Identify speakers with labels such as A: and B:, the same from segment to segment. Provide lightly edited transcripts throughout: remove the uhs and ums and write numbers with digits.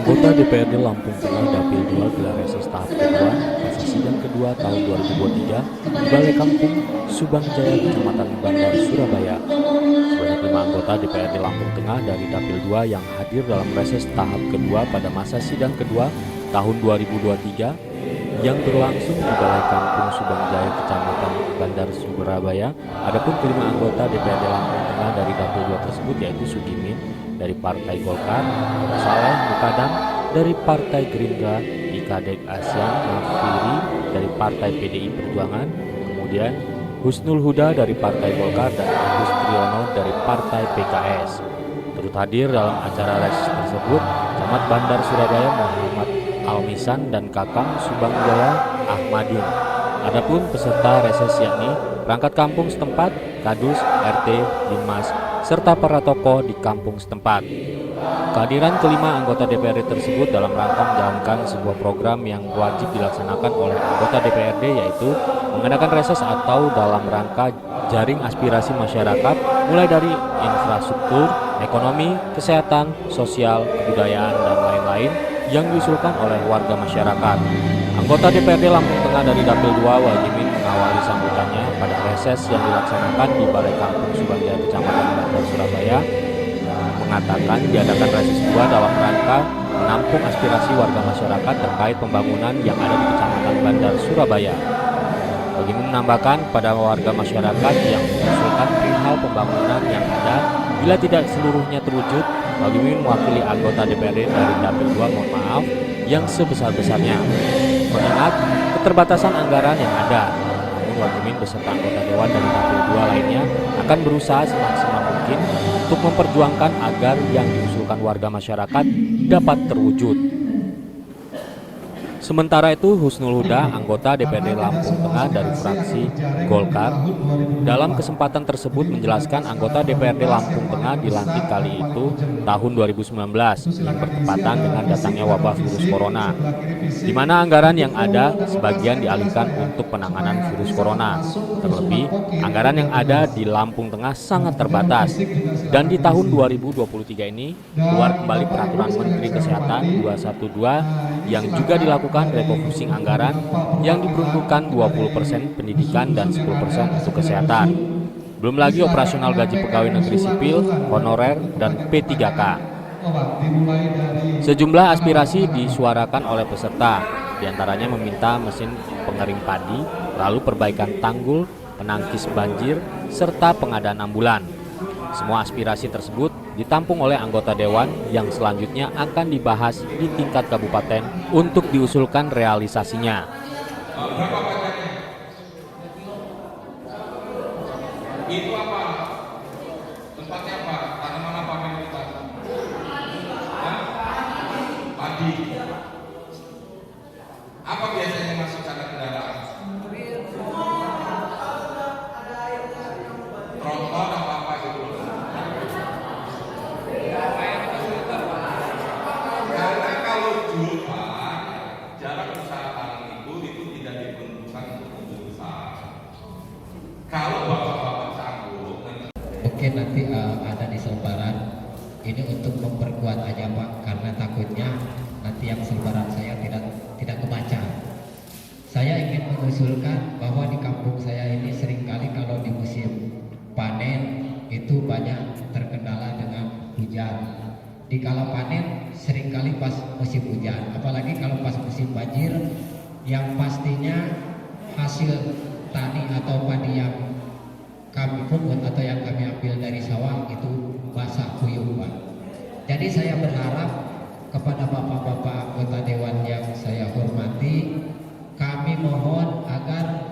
A: Anggota DPRD Lampung Tengah Dapil 2 gelar reses tahap kedua masa sidang kedua tahun 2023 di Balai Kampung Subang Jaya, Kecamatan Bandar, Surabaya. Sebanyak 5 anggota DPRD Lampung Tengah dari Dapil 2 yang hadir dalam reses tahap kedua pada masa sidang kedua tahun 2023 yang berlangsung di Balai Kampung Subang Jaya, Kecamatan Bandar, Surabaya. Adapun kelima anggota DPRD Lampung Tengah dari Dapil 2 tersebut yaitu Sugimin dari Partai Golkar, Saleh Mukadam dari Partai Gerindra, Ikadek Asian Nafiri dari Partai PDI Perjuangan, kemudian Husnul Huda dari Partai Golkar dan Agus Triyono dari Partai PKS. Turut hadir dalam acara reses tersebut Camat Bandar Surabaya Muhammad Almisan dan Kakang Subang Jaya Ahmadin. Adapun peserta reses yakni perangkat kampung setempat, kadus, RT, Dimas, serta para tokoh di kampung setempat. Kehadiran kelima anggota DPRD tersebut dalam rangka menjalankan sebuah program yang wajib dilaksanakan oleh anggota DPRD, yaitu mengadakan reses atau dalam rangka jaring aspirasi masyarakat mulai dari infrastruktur, ekonomi, kesehatan, sosial, kebudayaan, dan lain-lain yang diusulkan oleh warga masyarakat. Anggota DPRD Lampung Tengah dari Dapil 2 Wajimin mengawali sambutannya pada reses yang dilaksanakan di Balai Kampung Subang Jaya, Kecamatan Bandar, Surabaya, mengatakan diadakan reses 2 dalam rangka menampung aspirasi warga masyarakat terkait pembangunan yang ada di Kecamatan Bandar, Surabaya. Wajimin menambahkan pada warga masyarakat yang mengusulkan perihal pembangunan yang ada, bila tidak seluruhnya terwujud, Wajimin mewakili anggota DPRD dari Dapil 2 mohon maaf yang sebesar-besarnya, mengingat keterbatasan anggaran yang ada. Namun Wajimin beserta anggota Dewan dari Dapil 2 lainnya akan berusaha semaksimal mungkin untuk memperjuangkan agar yang diusulkan warga masyarakat dapat terwujud. Sementara itu, Husnul Huda, anggota DPRD Lampung Tengah dari fraksi Golkar, dalam kesempatan tersebut menjelaskan anggota DPRD Lampung Tengah dilantik kali itu tahun 2019 yang bertepatan dengan datangnya wabah virus corona, di mana anggaran yang ada sebagian dialihkan untuk penanganan virus corona. Terlebih, anggaran yang ada di Lampung Tengah sangat terbatas. Dan di tahun 2023 ini keluar kembali Peraturan Menteri Kesehatan 212 yang juga dilakukan refocusing anggaran yang diperuntukkan 20% pendidikan dan 10% untuk kesehatan. Belum lagi operasional gaji pegawai negeri sipil, honorer, dan P3K. Sejumlah aspirasi disuarakan oleh peserta, diantaranya meminta mesin pengering padi, lalu perbaikan tanggul, penangkis banjir, serta pengadaan ambulan. Semua aspirasi tersebut ditampung oleh anggota Dewan yang selanjutnya akan dibahas di tingkat kabupaten untuk diusulkan realisasinya.
B: Itu apa? Tempatnya apa? Tanaman apa mayoritas? Padi. Apa biasanya masuk sana kendaraan? Tronton apa gitu? Karena kalau dulu Pak, jarak usaha tanam itu tidak diperuntukkan untuk usaha. Kalau bapak-bapak sanggup,
C: mungkin nanti ada di selebaran ini untuk memperkuat aja Pak, karena takutnya nanti yang selebaran saya tidak kebaca. Saya ingin mengusulkan bahwa di kampung saya ini seringkali kalau di musim panen itu banyak terkendala dengan hujan. Di kala panen seringkali pas musim hujan, apalagi kalau pas musim banjir, yang pastinya hasil tani atau padi yang kami pungut atau yang kami ambil dari sawah itu basah kuyup Pak. Jadi saya berharap kepada bapak-bapak anggota Dewan yang saya hormati, kami mohon agar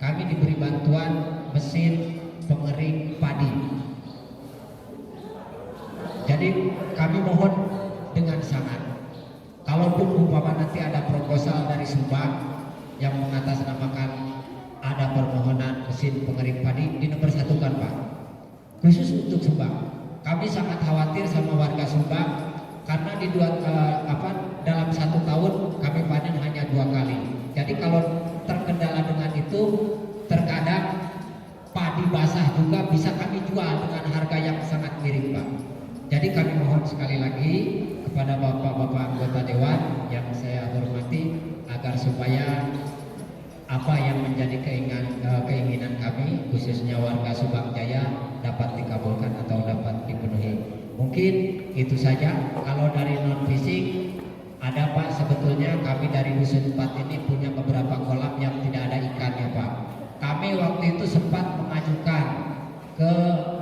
C: kami diberi bantuan mesin pengering padi. Jadi kami mohon dengan sangat, kalaupun umpama nanti ada proposal dari Subang yang mengatasnamakan ada permohonan mesin pengering padi, di nomor satukan Pak, khusus untuk Subang. Kami sangat khawatir sama warga Subang karena di dalam 1 tahun kami panen hanya 2 kali. Jadi kalau terkendala dengan itu, terkadang padi basah juga bisa kami jual dengan harga yang sangat miring Pak. Jadi kami mohon sekali lagi kepada bapak-bapak anggota dewan yang saya hormati agar supaya apa yang menjadi keinginan kami khususnya warga Subang Jaya dapat dikabulkan atau dapat dipenuhi. Mungkin itu saja. Kalau dari non fisik ada Pak, sebetulnya kami dari Dusun 4 ini punya beberapa kolam yang tidak ada ikannya Pak. Kami waktu itu sempat mengajukan ke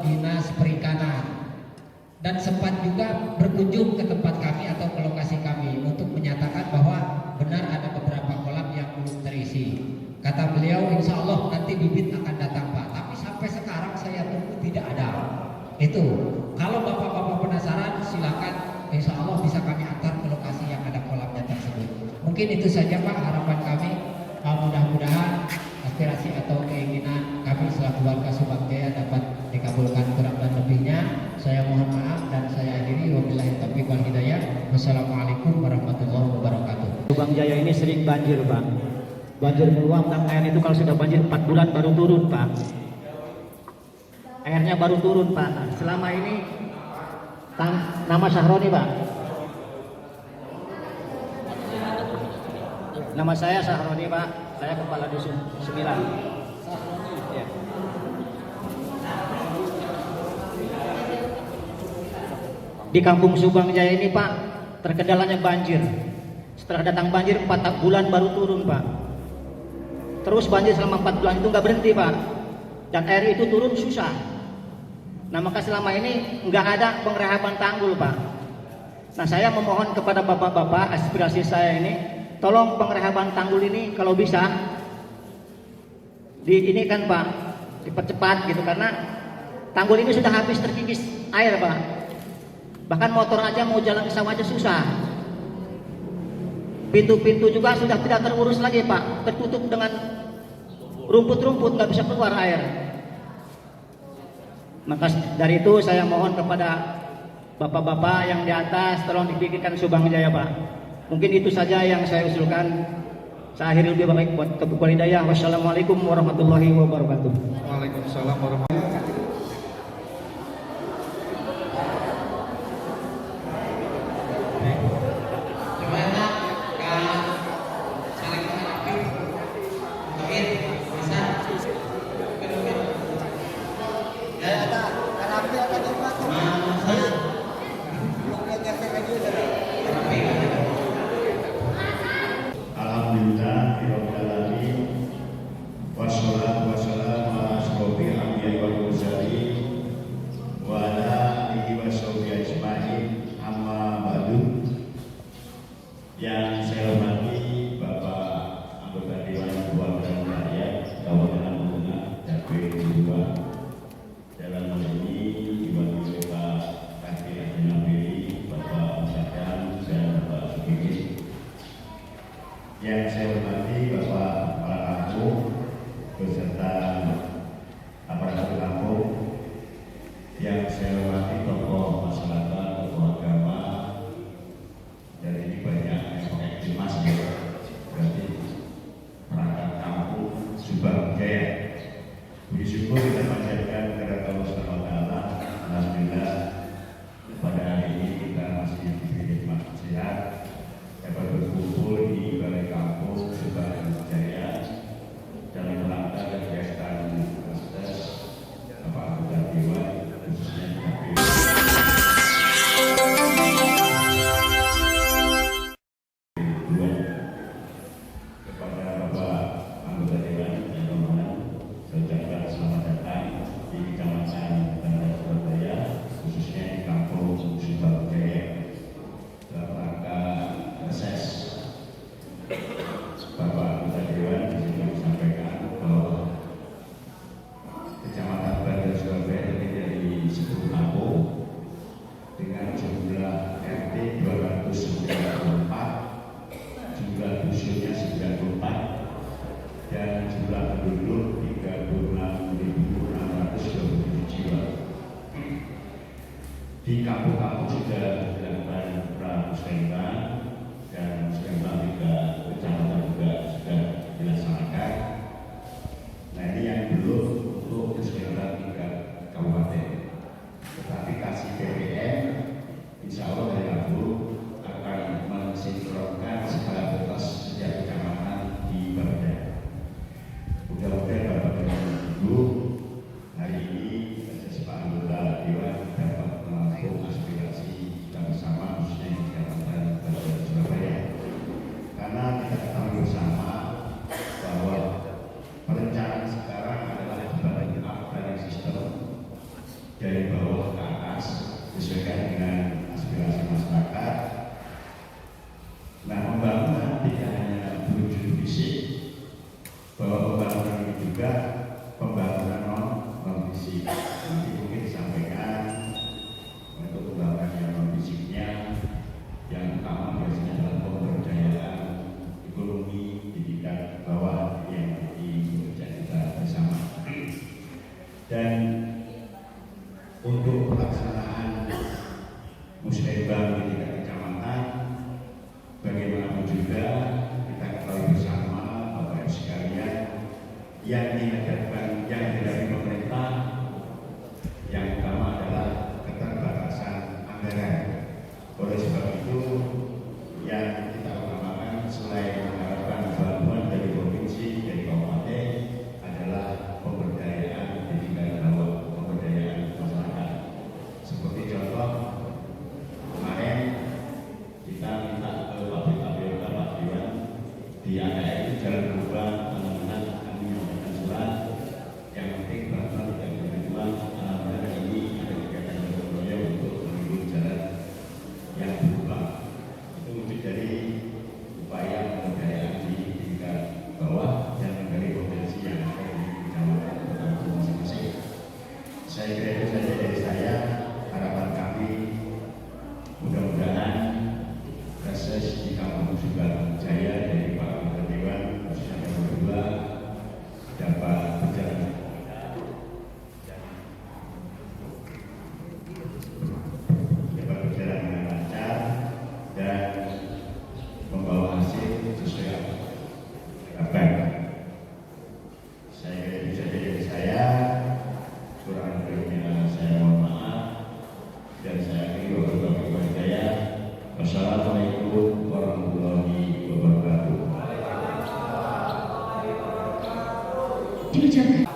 C: Dinas Perikanan dan sempat juga berkunjung ke tempat kami atau ke lokasi kami untuk menyatakan bahwa benar ada beberapa kolam yang belum terisi. Kata beliau, insya Allah nanti bibit akan datang Pak. Tapi sampai sekarang saya tunggu tidak ada. Itu. Kalau bapak-bapak penasaran, silakan. Insya Allah bisa kami antar ke lokasi yang ada kolamnya tersebut. Mungkin itu saja Pak harapan kami. Mudah-mudahan aspirasi atau keinginan kami selaku warga Subang Jaya dapat dikabulkan, kurang dan lebihnya saya mohon maaf dan saya akhiri. Wabillahi taufiq wal hidayah. Wassalamualaikum warahmatullahi wabarakatuh.
D: Subang Jaya ini sering banjir Pak. Banjir meluap dan air itu kalau sudah banjir 4 bulan baru turun Pak. Airnya baru turun Pak. Nah, selama ini nama Sahroni Pak. Nama saya Sahroni Pak. Saya kepala dusun 9. Ya. Di kampung Subang Jaya ini Pak, terkendalanya banjir. Setelah datang banjir 4 bulan baru turun Pak. Terus banjir selama 4 bulan itu nggak berhenti Pak. Dan air itu turun susah. Nah maka selama ini nggak ada pengrehaban tanggul Pak. Nah saya memohon kepada bapak-bapak, aspirasi saya ini, tolong pengrehaban tanggul ini kalau bisa ini kan Pak, dipercepat gitu karena tanggul ini sudah habis terkikis air Pak. Bahkan motor aja mau jalan ke sawah aja susah. Pintu-pintu juga sudah tidak terurus lagi Pak, tertutup dengan rumput-rumput, nggak bisa keluar air. Maka dari itu saya mohon kepada bapak-bapak yang di atas, tolong dipikirkan Subang Jaya Pak. Mungkin itu saja yang saya usulkan. Saya akhiri lebih baik buat taufiq wal hidayah. Wassalamualaikum warahmatullahi wabarakatuh.
E: Waalaikumsalam warahmatullahi wabarakatuh.
F: Alhamdulillah, rabbil alamin. Wassalatu wassalamu ala asyrofil anbiya'i wal mursalin wa ala alihi wa sahbihi ajma'in. Amma ba'du. Yang saya hormati Bapak anggota Dewan Perwakilan Rakyat Kabupaten Bogor, DPD 2. Dalam hal ini diwakili Pak Kaki Abdul Bapak Musadam dan Bapak Sugeng. Yang saya hormati Bapak Kepala Kampung beserta aparatur kampung, yang saya hormati tokoh masyarakat, tokoh agama, dan ini banyak yang pakai dimas ya, berarti perangkat kampung Subang Jaya. Puji syukur kita panjatkan kepada Allah Subhanahu wa taala. Alhamdulillah pada hari ini kita masih diberi nikmat sehat dapat berkumpul di Balai Kampung Subang Jaya dalam rangka kegiatan proses Bapak Anggota Dewan khususnya di KPU. Kepada Bapak Anggota Dewan yang hormat, saya ucapkan selamat datang di Kecamatan Bandar Surabaya, khususnya di Kampung Subang Jaya dalam rangka reses. Bapak Anggota Dewan disini menyampaikan bahwa Kecamatan Bandar Surabaya terdiri dari 10 kampung dengan jumlah RT 294, jumlah dusunnya 94, dan jumlah penduduk 36.627 jiwa. Di kampung-kampung sudah dilakukan pramusyawarah dan musyawarah juga kecamatan juga sudah dilaksanakan. Nah ini yang belum untuk musyawarah tingkat kabupaten. Tetapi kasih BBM insya Allah dari Rabu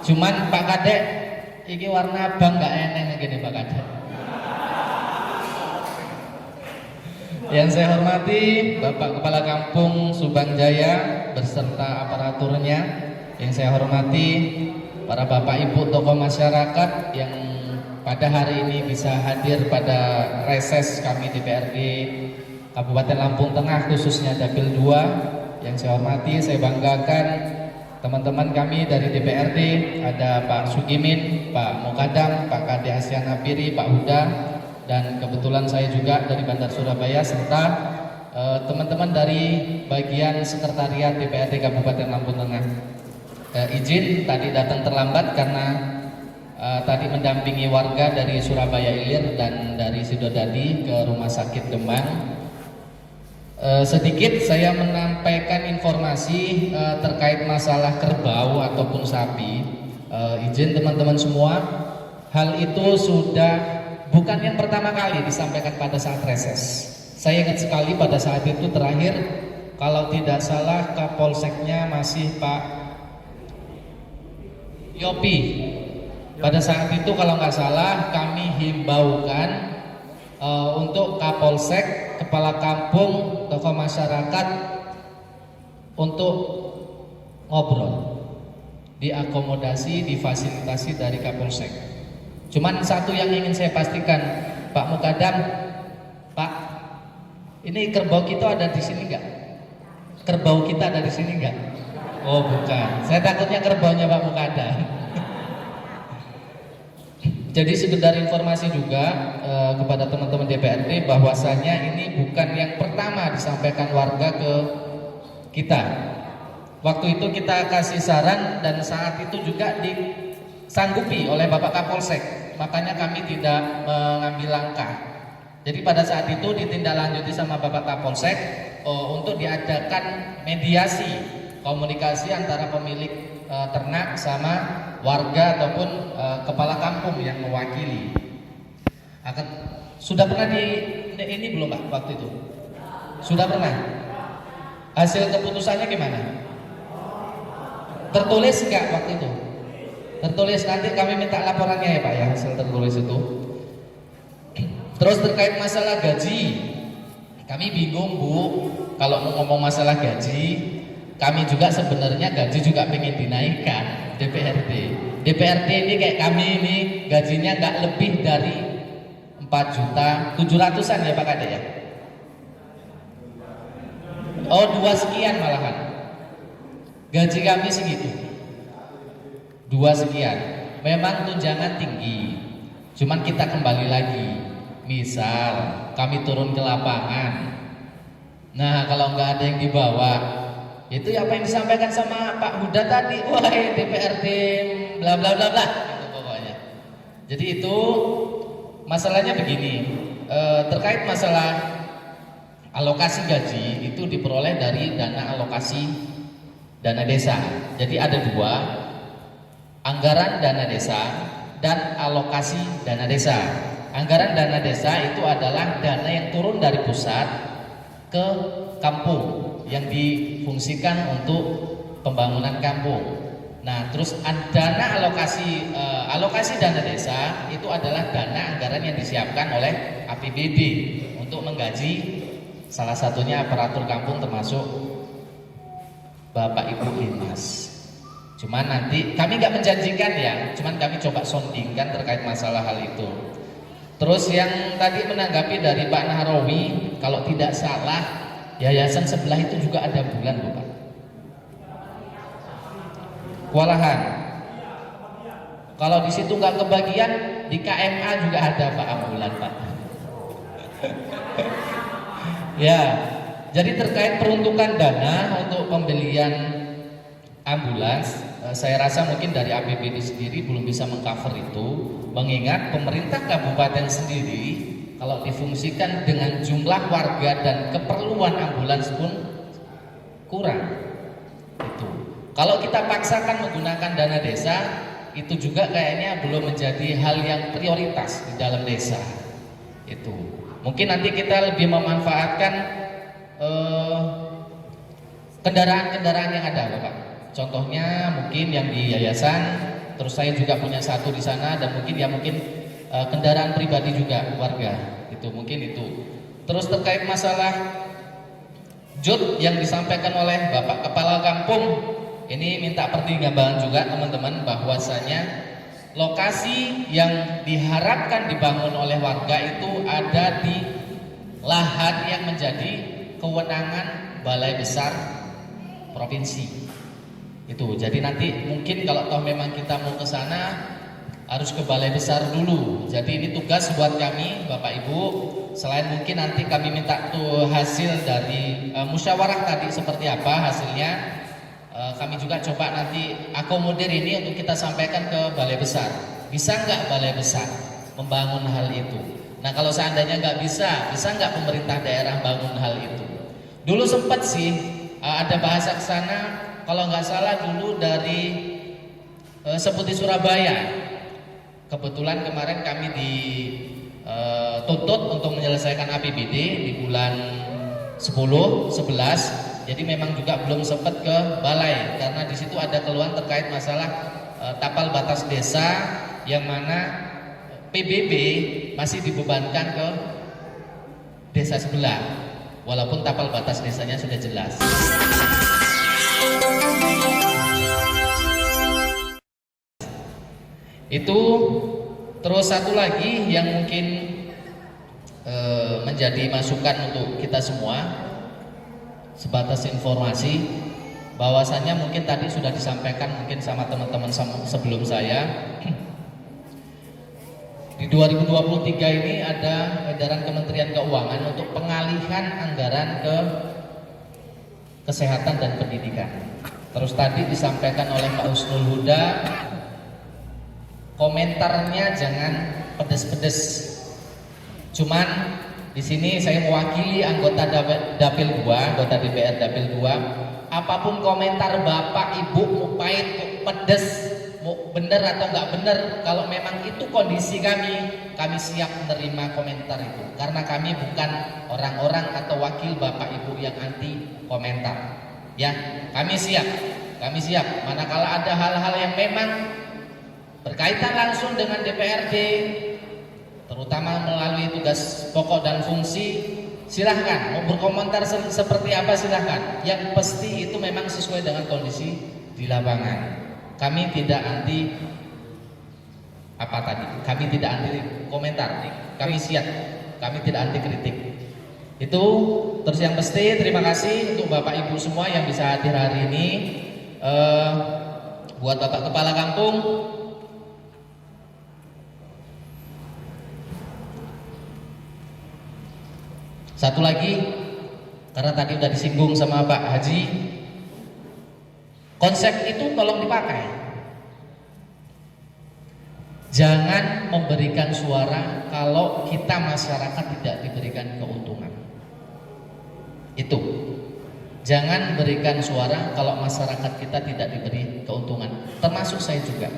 C: Cuman Pak Kadek, ini warna abang nggak eneng gini Pak Kadek. Yang saya hormati Bapak Kepala Kampung Subang Jaya beserta aparaturnya. Yang saya hormati para Bapak Ibu tokoh masyarakat yang pada hari ini bisa hadir pada reses kami DPRD Kabupaten Lampung Tengah, khususnya Dapil 2. Yang saya hormati, saya banggakan teman-teman kami dari DPRD, ada Pak Sugimin, Pak Mukadam, Pak Kade Asyan Napiri, Pak Huda, dan kebetulan saya juga dari Bandar Surabaya, serta teman-teman dari bagian sekretariat DPRD Kabupaten Lampung Tengah. Izin tadi datang terlambat karena tadi mendampingi warga dari Surabaya Ilir dan dari Sidodadi ke Rumah Sakit Demang. Sedikit saya menyampaikan informasi terkait masalah kerbau ataupun sapi. Izin teman-teman semua, hal itu sudah bukan yang pertama kali disampaikan pada saat reses. Saya ingat sekali pada saat itu terakhir, kalau tidak salah Kapolseknya masih Pak Yopi. Pada saat itu kalau nggak salah kami himbaukan untuk Kapolsek, Kepala Kampung, tokoh masyarakat untuk ngobrol, diakomodasi, difasilitasi dari Kapolsek. Cuman satu yang ingin saya pastikan, Pak Mukadam, Pak, ini kerbau kita ada di sini nggak? Kerbau kita ada di sini nggak? Oh bukan, saya takutnya kerbaunya Pak Mukadam. Jadi sekedar informasi juga kepada teman-teman DPRD bahwasanya ini bukan yang pertama disampaikan warga ke kita. Waktu itu kita kasih saran dan saat itu juga disanggupi oleh Bapak Kapolsek. Makanya kami tidak mengambil langkah. Jadi pada saat itu ditindaklanjuti sama Bapak Kapolsek untuk diadakan mediasi, komunikasi antara pemilik ternak sama warga ataupun kepala kampung yang mewakili. Sudah pernah ini belum Pak waktu itu? Sudah pernah? Hasil keputusannya gimana? Tertulis enggak waktu itu? Tertulis, nanti kami minta laporannya ya Pak ya, hasil tertulis itu. Terus terkait masalah gaji, kami bingung Bu, kalau mau ngomong masalah gaji. Kami juga sebenarnya gaji juga pengen dinaikkan DPRD. DPRD ini kayak kami ini gajinya nggak lebih dari 4.700.000-an ya Pak Kade ya. Oh 2 sekian malahan. Gaji kami segitu. 2 sekian. Memang tunjangan tinggi. Cuman kita kembali lagi. Misal kami turun ke lapangan. Nah kalau nggak ada yang dibawa, itu apa yang disampaikan sama Pak Huda tadi, wah DPRD bla bla bla bla gitu pokoknya. Jadi itu masalahnya begini, terkait masalah alokasi gaji itu diperoleh dari dana alokasi dana desa. Jadi ada 2, anggaran dana desa dan alokasi dana desa. Anggaran dana desa itu adalah dana yang turun dari pusat ke kampung yang difungsikan untuk pembangunan kampung. Nah, terus dana alokasi dana desa itu adalah dana anggaran yang disiapkan oleh APBD untuk menggaji salah satunya aparatur kampung termasuk Bapak Ibu Dinas. Cuman nanti kami nggak menjanjikan ya, cuman kami coba sondingkan terkait masalah hal itu. Terus yang tadi menanggapi dari Pak Nahrawi, kalau tidak salah yayasan sebelah itu juga ada bulan Bapak. Kewalahan. Kalau di situ nggak kebagian, di KMA juga ada Pak ambulan Pak. Ya, jadi terkait peruntukan dana untuk pembelian ambulans, saya rasa mungkin dari APBD sendiri belum bisa mengcover itu, mengingat pemerintah kabupaten sendiri kalau difungsikan dengan jumlah warga dan keperluan ambulans pun kurang. Itu. Kalau kita paksakan menggunakan dana desa, itu juga kayaknya belum menjadi hal yang prioritas di dalam desa. Itu. Mungkin nanti kita lebih memanfaatkan kendaraan-kendaraan yang ada, Bapak.
G: Contohnya mungkin yang di yayasan, terus saya juga punya satu di sana, dan mungkin kendaraan pribadi juga warga. Itu mungkin itu. Terus terkait masalah JUT yang disampaikan oleh Bapak Kepala Kampung, ini minta pertimbangan juga teman-teman, bahwasanya lokasi yang diharapkan dibangun oleh warga itu ada di lahan yang menjadi kewenangan Balai Besar Provinsi. Itu. Jadi nanti mungkin kalau toh memang kita mau ke sana harus ke Balai Besar dulu. Jadi ini tugas buat kami Bapak Ibu. Selain mungkin nanti kami minta tuh hasil dari musyawarah tadi seperti apa hasilnya, kami juga coba nanti akomodir ini untuk kita sampaikan ke Balai Besar. Bisa nggak Balai Besar membangun hal itu? Nah kalau seandainya nggak bisa nggak pemerintah daerah bangun hal itu? Dulu sempat sih ada bahasa ke sana, kalau nggak salah dulu dari Seputi Surabaya. Kebetulan kemarin kami dituntut untuk menyelesaikan APBD di bulan 10, 11. Jadi memang juga belum sempat ke balai karena di situ ada keluhan terkait masalah tapal batas desa yang mana PBB masih dibebankan ke desa sebelah walaupun tapal batas desanya sudah jelas. Itu. Terus satu lagi yang mungkin menjadi masukan untuk kita semua, sebatas informasi bahwasannya mungkin tadi sudah disampaikan mungkin sama teman-teman sebelum saya. Di 2023 ini ada edaran Kementerian Keuangan untuk pengalihan anggaran ke kesehatan dan pendidikan. Terus tadi disampaikan oleh Pak Husnul Huda, komentarnya jangan pedes-pedes. Cuman di sini saya mewakili anggota Dapil 2, anggota DPR Dapil 2. Apapun komentar Bapak Ibu mau pahit, mau pedes, mau benar atau nggak benar, kalau memang itu kondisi kami siap menerima komentar itu. Karena kami bukan orang-orang atau wakil Bapak Ibu yang anti komentar. Ya, kami siap. Manakala ada hal-hal yang memang berkaitan langsung dengan DPRD, terutama melalui tugas pokok dan fungsi, silahkan mau berkomentar seperti apa silahkan. Yang pasti itu memang sesuai dengan kondisi di lapangan. Kami tidak anti kami tidak anti komentar, kami siap, kami tidak anti kritik. Itu. Terus yang pasti terima kasih untuk Bapak Ibu semua yang bisa hadir hari ini. Buat Bapak Kepala Kampung, satu lagi, karena tadi udah disinggung sama Pak Haji, konsep itu tolong dipakai. Jangan memberikan suara kalau kita masyarakat tidak diberikan keuntungan. Itu. Jangan berikan suara kalau masyarakat kita tidak diberi keuntungan. Termasuk saya juga.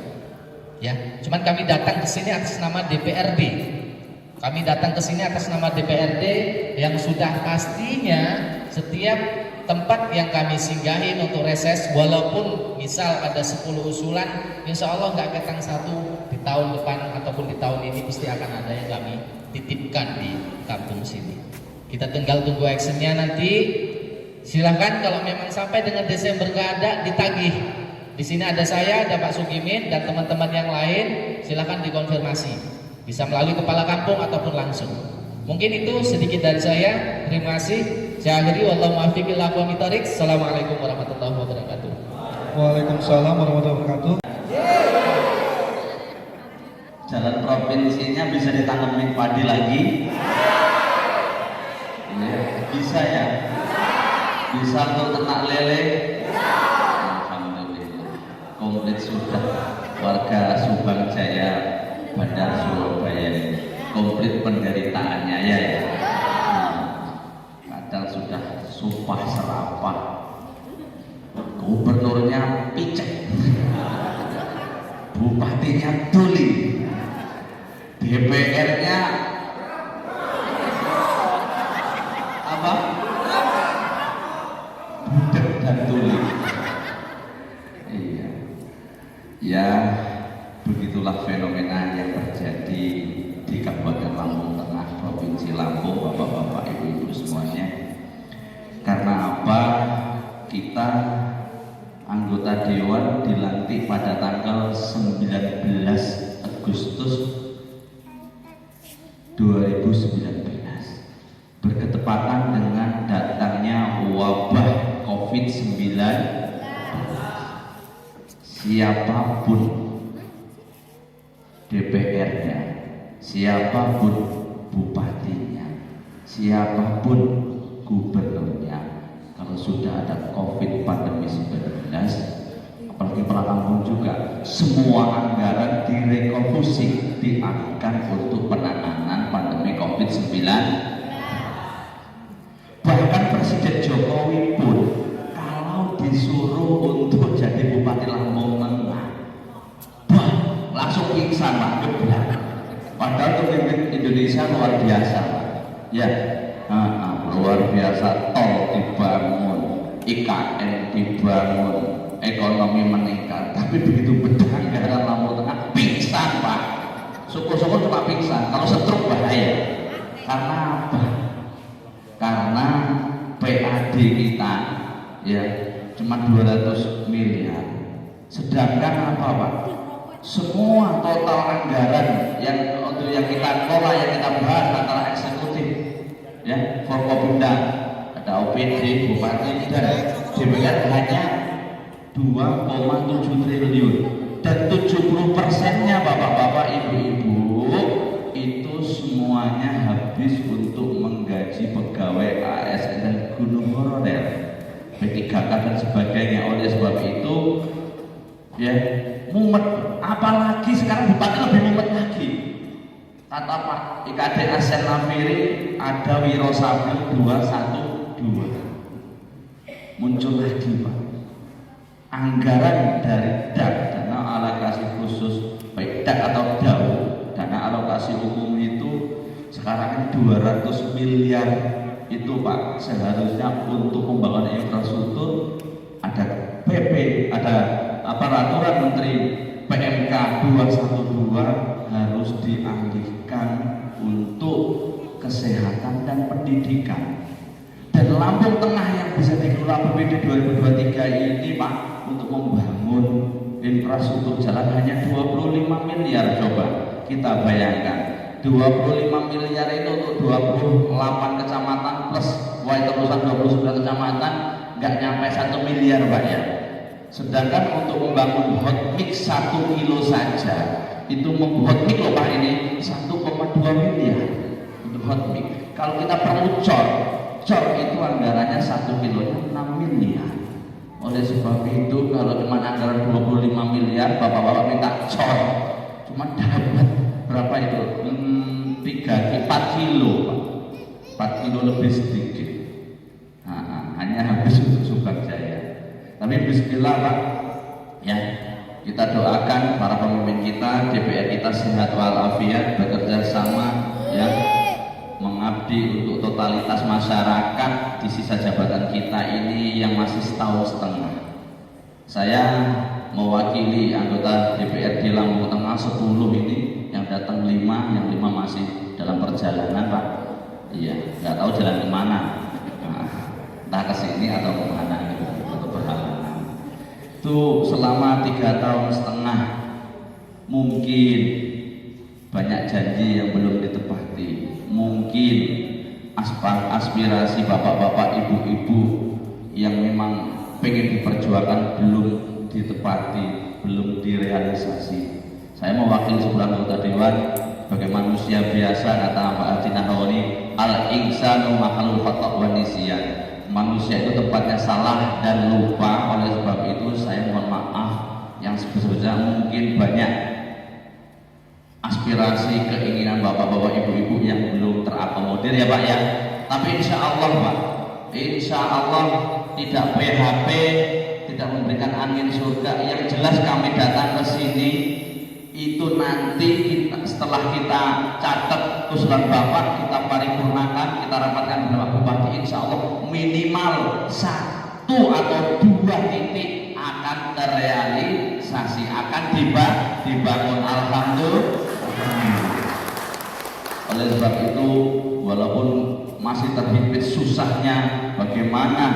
G: Ya, cuman kami datang ke sini atas nama DPRD. Kami datang ke sini atas nama DPRD yang sudah pastinya setiap tempat yang kami singgahin untuk reses, walaupun misal ada 10 usulan, insya Allah nggak ketang satu di tahun depan ataupun di tahun ini pasti akan ada yang kami titipkan di kampung sini. Kita tinggal tunggu actionnya nanti. Silahkan kalau memang sampai dengan Desember nggak ada, ditagih. Di sini ada saya, ada Pak Sugimin dan teman-teman yang lain. Silahkan dikonfirmasi. Bisa melalui kepala kampung ataupun langsung. Mungkin itu sedikit dari saya. Terima kasih. Saya akhiri. Wallahu muwaffiq ila aqwamit thoriq. Assalamualaikum warahmatullahi wabarakatuh.
E: Waalaikumsalam warahmatullahi wabarakatuh.
F: Jalan provinsinya bisa ditanami padi lagi? Ya, bisa ya? Bisa untuk ternak lele? Alhamdulillah. Komplit sudah warga Subang Jaya, Bandar Surabaya ini. Komplit penderitaannya ya. Kadang sudah sumpah serapah. Gubernurnya picek. Bupatinya tuli. DPR-nya apa? Budek dan tuli.
H: Ya, begitulah fenomena yang terjadi di Kabupaten Lampung Tengah, Provinsi Lampung, bapak-bapak, ibu-ibu semuanya. Karena apa? Kita anggota Dewan dilantik pada tanggal 19 Agustus 2019, berketepatan dengan datangnya wabah COVID-19. Siapapun DPR-nya, siapapun bupatinya, siapapun gubernurnya, kalau sudah ada COVID pandemi 19, apalagi Prakampung juga, semua anggaran direkomposisi dialihkan untuk penanganan pandemi COVID-19. Bahkan Presiden Jokowi pun kalau disuruh untuk jadi Bupati Lampung Tengah, langsung pingsan Pak, padahal pemimpin Indonesia luar biasa Pak. Ya, luar biasa, tol dibangun, IKN dibangun, ekonomi meningkat, tapi begitu bedah anggaran Lampung Tengah pingsan Pak. Syukur-syukur cuma pingsan, kalau stroke bahaya. Karena apa? Karena PAD kita ya cuma 200 miliar, sedangkan apa Pak? Semua total anggaran yang untuk yang kita kelola, yang kita bahas antara eksekutif ya, Forkopimda, ada OPD, Bupati dan DPR hanya 2,7 triliun, dan 70%-nya bapak-bapak, ibu-ibu itu semuanya habis untuk menggaji pegawai ASN dan gunung honorer, P3K dan sebagainya. Oleh sebab itu ya mumet, apalagi sekarang bupati lebih mumet lagi. Kata Pak IKD Asen Nafiri ada Wiro Sabil 212 muncul lagi Pak. Anggaran dari DAK, dana alokasi khusus, baik DAK atau DAU, dana alokasi umum itu sekarang 200 miliar itu Pak, seharusnya untuk pembangunan infrastruktur. Ada PP, ada peraturan Menteri PMK 212 harus dialihkan untuk kesehatan dan pendidikan. Dan Lampung Tengah yang bisa dikelola BPD 2023 ini Pak, untuk membangun infrastruktur jalan hanya 25 miliar. Coba kita bayangkan, 25 miliar itu untuk 28 kecamatan plus terusan 29 kecamatan, nggak nyampe 1 miliar Pak ya. Sedangkan untuk membangun hot mix 1 kilo saja, itu hot mix loh Pak ini 1,2 miliar untuk hot mix. Kalau kita perlu cor itu anggarannya 1 kilo 6 miliar. Oleh sebab itu kalau cuma anggaran 25 miliar, bapak-bapak minta cor, cuma dapat berapa itu? 4 kilo Pak, 4 kilo lebih sedikit. Hanya habis untuk Subang Jaya. Tapi bismillah Pak ya, kita doakan para pemimpin kita, DPR kita sehat walafiat, bekerja sama ya, mengabdi untuk totalitas masyarakat di sisa jabatan kita ini yang masih setahun setengah. Saya mewakili anggota DPRD Lampung Tengah 10 ini, yang datang 5, yang 5 masih dalam perjalanan Pak. Iya, nggak tahu jalan kemana, entah ke sini atau kemana gitu, atau berhalangan. Itu selama 3 tahun setengah mungkin banyak janji yang belum ditepati, mungkin aspirasi bapak-bapak, ibu-ibu yang memang pengen diperjuangkan belum ditepati, belum direalisasi. Saya mewakili sebuah anggota dewan sebagai manusia biasa, kata Pak Haji Nahrawi, al-insanu makhluk khata' wa nisyan. Manusia itu tempatnya salah dan lupa. Oleh sebab itu saya mohon maaf yang sebesar-besarnya, mungkin banyak aspirasi, keinginan bapak-bapak, ibu-ibu yang belum terakomodir ya Pak ya. Tapi insya Allah Pak, insya Allah tidak PHP, tidak memberikan angin surga. Yang jelas kami datang ke sini itu nanti setelah kita catat usulan Bapak, kita paripurnakan, kita rapatkan beberapa bupati, insya Allah minimal 1 satu atau dua titik akan terrealisasi, akan dibangun. Alhamdulillah. Oleh sebab itu, walaupun masih terhimpit susahnya bagaimana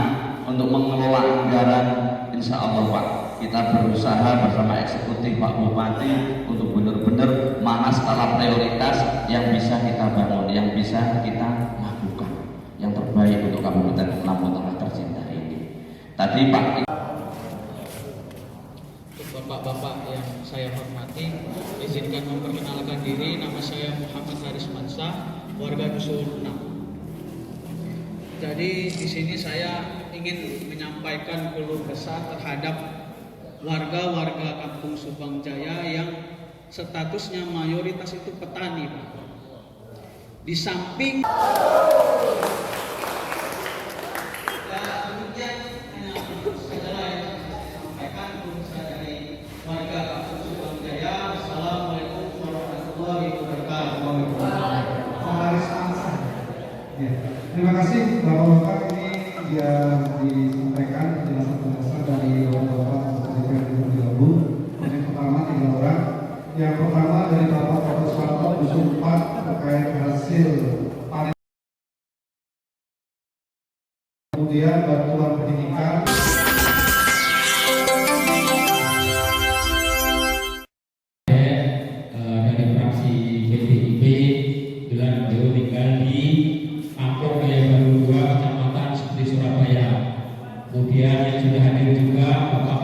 H: untuk mengelola anggaran, insya Allah Pak, kita berusaha bersama eksekutif Pak Bupati untuk benar-benar mana skala prioritas yang bisa kita bangun, yang bisa kita lakukan, yang terbaik untuk Kabupaten Lampung Tengah tercinta ini. Tadi Pak,
I: Bapak-bapak yang saya hormati, izinkan memperkenalkan diri. Nama saya Muhammad Haris Mansah, warga Dusun 6. Jadi di sini saya ingin menyampaikan keluh kesah terhadap warga-warga Kampung Subang Jaya yang statusnya mayoritas itu petani, Pak. Di samping
E: Terima kasih Bapak-Bapak, ini yang disampaikan penjelasan dari Bapak-Bapak DPRD Provinsi Lampung. Yang pertama 3 orang. Yang pertama dari Bapak Dr. Suwarto Dusun 4 terkait hasil panen. Kemudian bantuan pendidikan.
C: Dari fraksi PDIP bilang beliau tinggal di Kampung Gaya Baru 2, Kecamatan Supri, Surabaya. Kemudian yang sudah hadir juga Bapak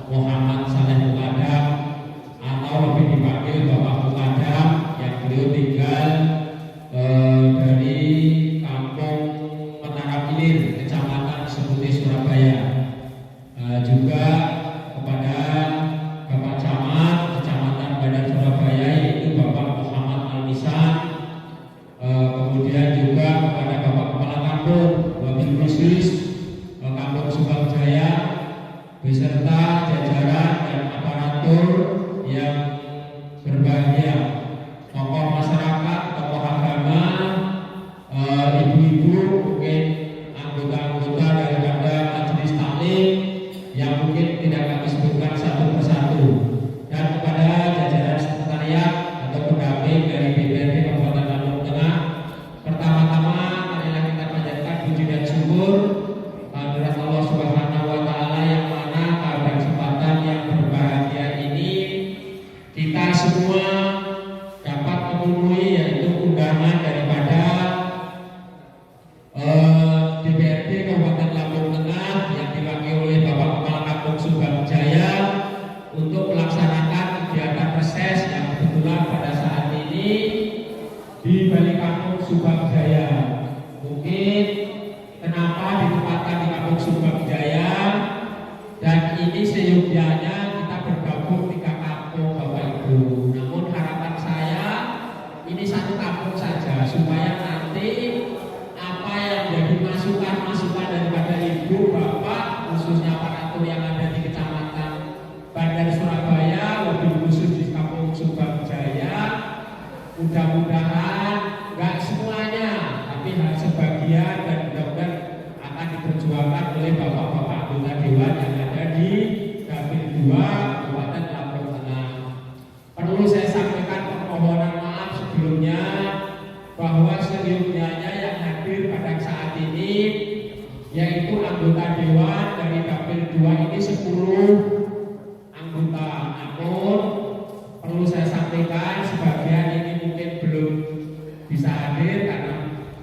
C: Muhammad Saleh Mukadam, atau lebih dipanggil Bapak Mukadam, yang beliau tinggal dari Kampung Menara Ilir, Kecamatan Supri, Surabaya. Juga kepada Bapak Camat Kecamatan Bandar Surabaya, yaitu Bapak Muhammad Al-Misan. Kemudian juga kepada Bapak Kepala Kampung, wabil khusus Kampung Subang Jaya, beserta jajaran dan aparatur yang berbahagia, tokoh masyarakat, tokoh agama, ibu-ibu, mungkin anggota-anggota daripada majelis taklim yang mungkin tidak kami sebutkan satu persatu, dan kepada jajaran sekretariat atau pendamping dari DPRD Kabupaten Lampung Tengah. Pertama-tama marilah kita panjatkan puji dan syukur kehadirat Allah Subhanahu wa Ta'ala, yang mana pada kesempatan yang berbahagia ini kita semua dapat memenuhi yaitu undangan daripada DPRD Kabupaten Lampung Tengah yang diwakili oleh Bapak Kepala Kampung Subang Jaya untuk melaksanakan kegiatan reses yang kebetulan pada saat ini di Balai Kampung Subang Jaya. Mungkin kenapa ditempatkan di Kampung Subang Jaya, dan ini seyogyanya kita bergabung 3 kampung Bapak Ibu. Namun harapan saya ini 1 kampung saja, supaya nanti apa yang menjadi masukan-masukan daripada Ibu Bapak, khususnya aparatur yang ada di Kecamatan Bandar Surabaya, lebih khusus di Kampung Subang Jaya, mudah-mudahan nggak semuanya, tapi sebagian, dan mudah-mudahan akan diperjuangkan oleh bapak-bapak anggota dewan yang ada di Dapil 2 Kabupaten Lampung Tengah. Perlu saya sampaikan permohonan maaf sebelumnya bahwa seyogyanya yang hadir pada saat ini yaitu anggota dewan dari Dapil 2 ini 10 anggota. Namun perlu saya sampaikan sebagian ini mungkin belum bisa hadir karena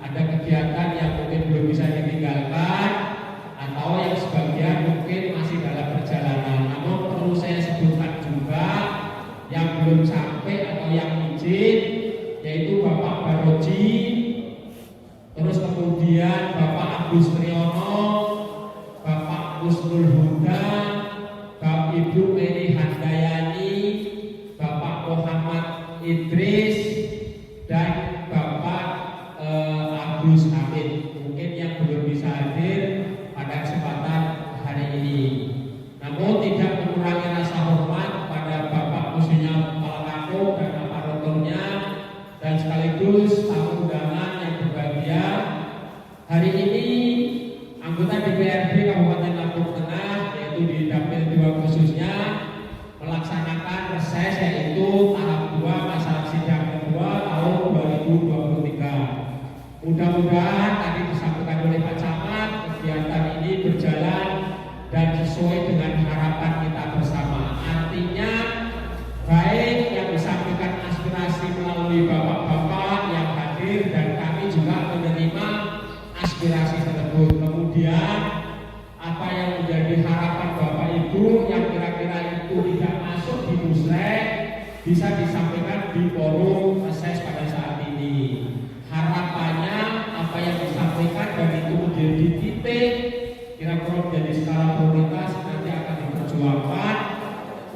C: ada kegiatan yang mungkin belum bisa ditinggalkan, atau yang sebagian mungkin masih dalam perjalanan. Namun perlu saya sebutkan juga yang belum sampai atau yang izin, yaitu Bapak Baroji, terus kemudian Bapak Agus Triyono, Bapak Husnul Huda, Bapak Ibu Meri Handayani, Bapak Muhammad Idris, dan Bapak Agus Hamid. Mungkin yang belum bisa hadir pada kesempatan hari ini. Namun tidak mengurangi rasa hormat pada Bapak khususnya Kepala Kampung dan aparaturnya, dan sekaligus tamu undangan yang berbahagia. Hari ini anggota DPRD Kabupaten Lampung
J: mudah-mudahan tadi disampaikan oleh Pak Camat, kegiatan ini berjalan dan sesuai dengan harapan kita bersama. Artinya baik yang disampaikan aspirasi melalui bapak-bapak yang hadir dan kami juga menerima aspirasi tersebut. Kemudian apa yang menjadi harapan Bapak Ibu yang kira-kira itu tidak masuk di musrek bisa disampaikan di forum reses pada saat ini. Harapannya apa yang disampaikan dan itu menjadi titik kira-kira menjadi skala prioritas nanti akan diperjuangkan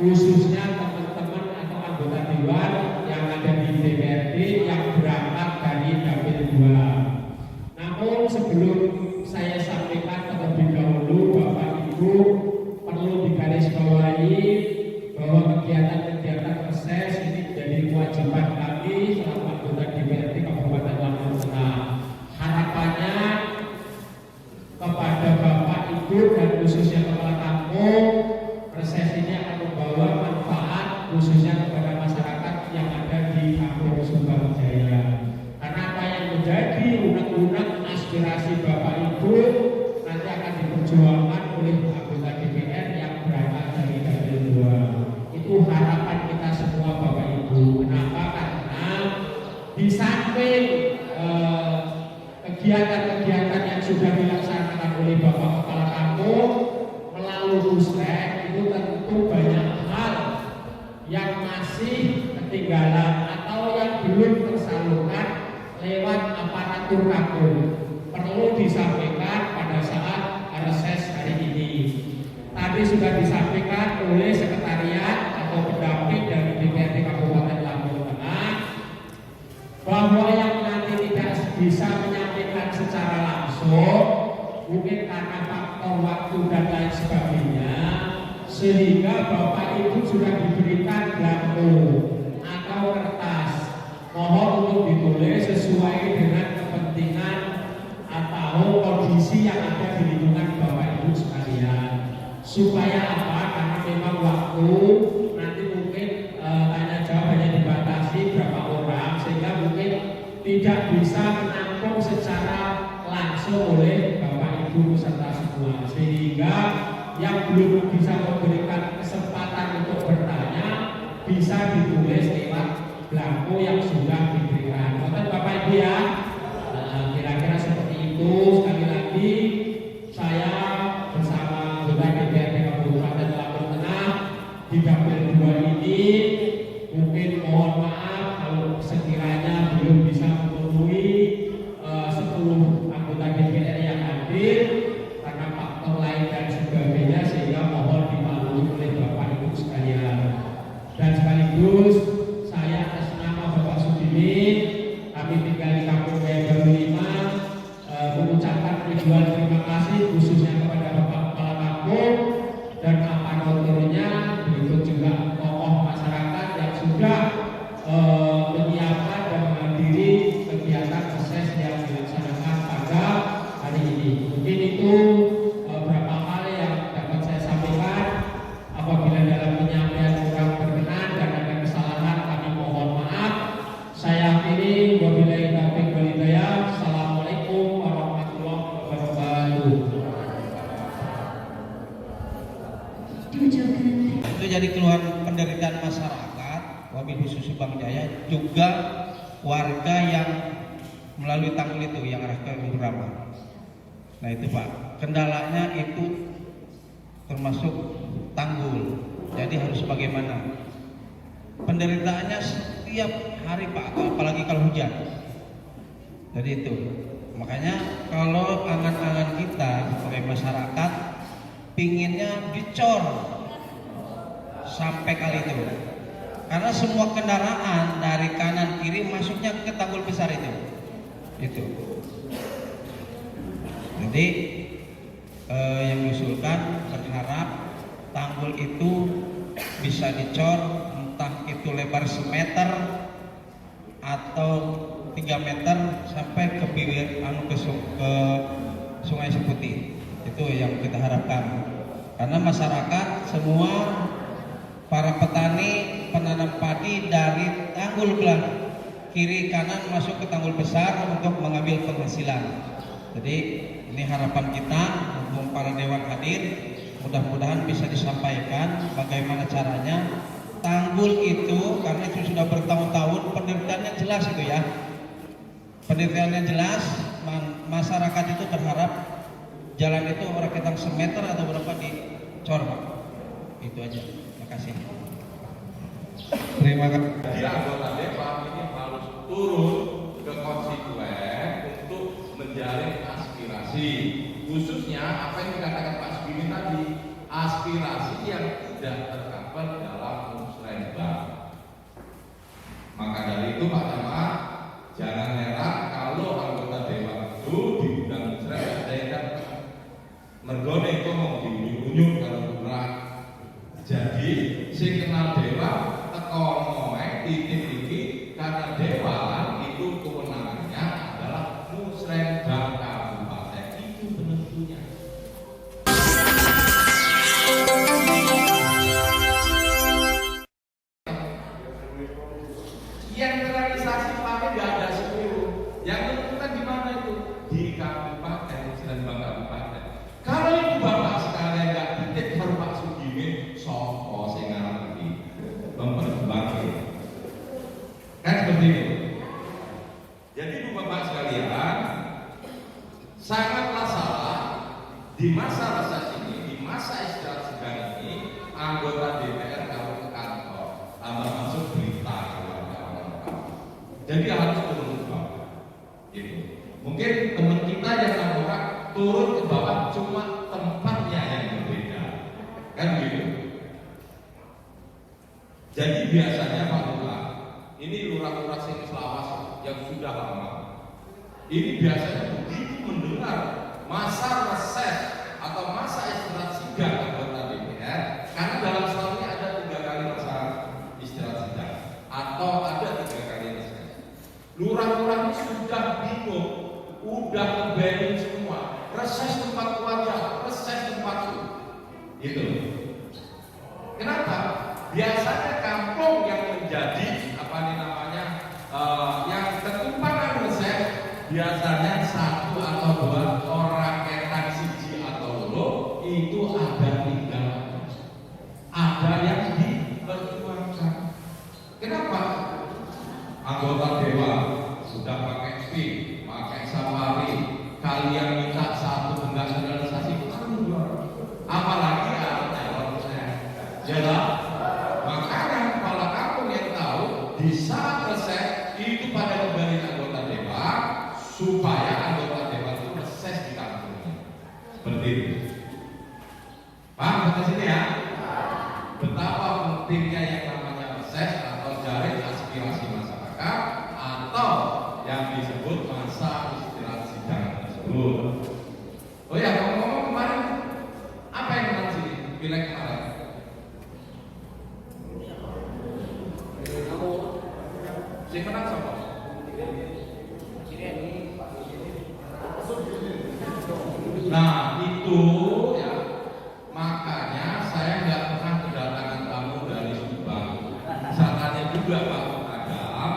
J: khususnya teman-teman atau anggota dewan yang ada di DPRD yang berangkat dari dapil 2. Namun sebelum saya sampaikan terlebih dahulu Bapak Ibu perlu digarisbawahi bahwa kegiatan-kegiatan reses ini menjadi kewajiban kami selaku anggota DPRD Kabupaten Lampung Tengah. Harapannya kepada Bapak Ibu dan khususnya kepala kampung, reses ini akan membawa manfaat khususnya kepada masyarakat yang ada di Kampung Subang Jaya. Karena apa yang menjadi unek-unek aspirasi Bapak Ibu nanti akan diperjuangkan oleh anggota DPR yang berangkat dari dapil 2. Itu harapan kita semua Bapak Ibu. Kenapa? Karena di samping kegiatan-kegiatan yang sudah dilaksanakan oleh Bapak Kepala Kampung melalui musrek itu tentu banyak hal yang masih ketinggalan atau yang belum tersalurkan lewat aparatur kampung. Perlu disampaikan pada saat reses hari ini. Tadi sudah disampaikan oleh sekretariat atau pendamping dari DPRD Kabupaten Lampung Tengah bahwa yang nanti tidak bisa menyampaikan secara langsung mungkin karena faktor waktu dan lain sebagainya, sehingga Bapak Ibu sudah diberikan blanko atau kertas. Mohon untuk ditulis sesuai dengan kepentingan atau kondisi yang ada di lingkungan Bapak Ibu sekalian. Supaya apa? Karena memang waktu nanti mungkin tanya jawab hanya dibatasi berapa orang, sehingga mungkin tidak bisa menampung secara langsung oleh Bapak Ibu serta semua. Sehingga yang belum bisa memberikan kesempatan untuk bertanya bisa ditulis lewat blanko yang sudah diberikan. Betul Bapak Ibu ya? Kira-kira seperti itu. Sekali lagi saya bersama anggota DPRD Kabupaten Lampung Tengah di dapil 2 ini mungkin mohon maaf kalau sekiranya belum bisa memenuhi 10 anggota DPR yang hadir karena faktor lain dan sebagainya, sehingga mohon dimaklumi oleh Bapak Ibu sekalian. Dan sekaligus saya atas nama Bapak Sudimin, kami tinggal di Kampung Jaya Baru 5, mengucapkan ribuan terima kasih khususnya kepada Bapak Kepala Kampung dan aparaturnya, berikut juga tokoh masyarakat yang sudah menyiapkan dan menghadiri kegiatan reses yang dilaksanakan pada hari ini. Mungkin itu beberapa hal yang dapat saya sampaikan. Apabila dalam penyampaian kurang berkenan dan ada kesalahan, kami mohon maaf. Saya akhiri, wabillahi taufiq wal hidayah. Assalamualaikum warahmatullahi wabarakatuh.
I: Itu jadi keluhan penderitaan masyarakat wabil khusus Subang Jaya, juga warga yang melalui tanggul itu yang arah ke beberapa. Nah itu Pak, kendalanya itu termasuk tanggul. Jadi harus bagaimana? Penderitaannya setiap hari Pak, apalagi kalau hujan. Jadi itu. Makanya kalau angan-angan kita sebagai masyarakat pinginnya dicor sampai kali itu. Karena semua kendaraan dari kanan kiri masuknya ke tanggul besar itu. Itu. Jadi yang diusulkan berharap tanggul itu bisa dicor, entah itu lebar semeter atau 3 meter sampai ke bibir ke Sungai Seputi. Itu yang kita harapkan. Karena masyarakat semua, para petani penanam padi dari Tanggul Kelang
K: kiri kanan masuk ke tanggul besar untuk mengambil penghasilan. Jadi ini harapan kita, mumpung para dewan hadir, mudah-mudahan bisa disampaikan bagaimana caranya tanggul itu, karena itu sudah bertahun-tahun, penelitiannya jelas itu ya. Penelitiannya jelas, masyarakat itu berharap jalan itu rakitan semeter atau berapa dicor, Pak. Itu aja. Terima kasih.
E: Terima kasih.
B: Jadi anggota dewan ini harus turun ke konstituen untuk menjalin aspirasi, khususnya apa yang dikatakan Pak Sugini tadi, aspirasi yang tidak tercover dalam musrenbang. Maka dari itu Pak Camat, jangan heran kalau anggota dewan itu diundang musrenbang ada yang datang. Mergone itu mau diunyuk kalau kurang. Jadi si kenal dewan teko ngomong titik-titik karena dewan itu kewenangannya adalah musrenbang kabupaten, itu penentunya. Yang terrealisasi pakai nggak ada 10. Yang tentukan di mana itu? Di kabupaten, musrenbang kabupaten. Kalau itu bapak sekalian nggak titik baru Pak Sugini sopo sing ngerti memperbaiki. Kan seperti itu. Jadi bapak sekalian, sangatlah salah di masa reses ini, di masa istirahat segan ini, anggota DPR kalau ke kantor tambah masuk berita kawan-kawan. Jadi harus turun ke bawah. Gitu. Mungkin teman kita yang orang turun ke bawah cuma tempatnya yang berbeda, kan gitu. Jadi biasanya Pak Lurah, ini lurah-lurah sing selawas yang sudah lama, ini biasanya begitu mendengar masa reses atau masa istirahat sidang anggota DPR, karena dalam setahun ini ada 3 kali masa istirahat sidang atau ada 3 kali reses. Lurah-lurah ini sudah bingung, udah ngeberin semua, reses tempat wajah, reses tempat itu. Gitu. Kenapa? Biasanya kampung yang menjadi apa nih namanya yang ketumpangan reses biasanya 1 atau 2 orang ketang siji atau loro itu ada tinggal, ada yang diperjuangkan. Kenapa? Anggota dewan sudah pakai speed, pakai safari, kalian minta satu enggak realisasi, apalagi ada calon saya. Jelas. Makanya kepala kampung yang tahu di saat reses itu pada kembali anggota dewan supaya anggota dewan itu reses di kampungnya. Seperti itu. Paham sampai sini ya? Betapa pentingnya yang namanya reses atau jaring aspirasi masyarakat atau yang disebut masa istirahat sidang tersebut. Oh ya, ngomong-ngomong kemarin apa yang menang sini? Pileg kemarin. Si menang siapa? Nah itu ya, makanya saya nggak pernah kedatangan tamu dari Subang. Misalnya juga Pak Adam,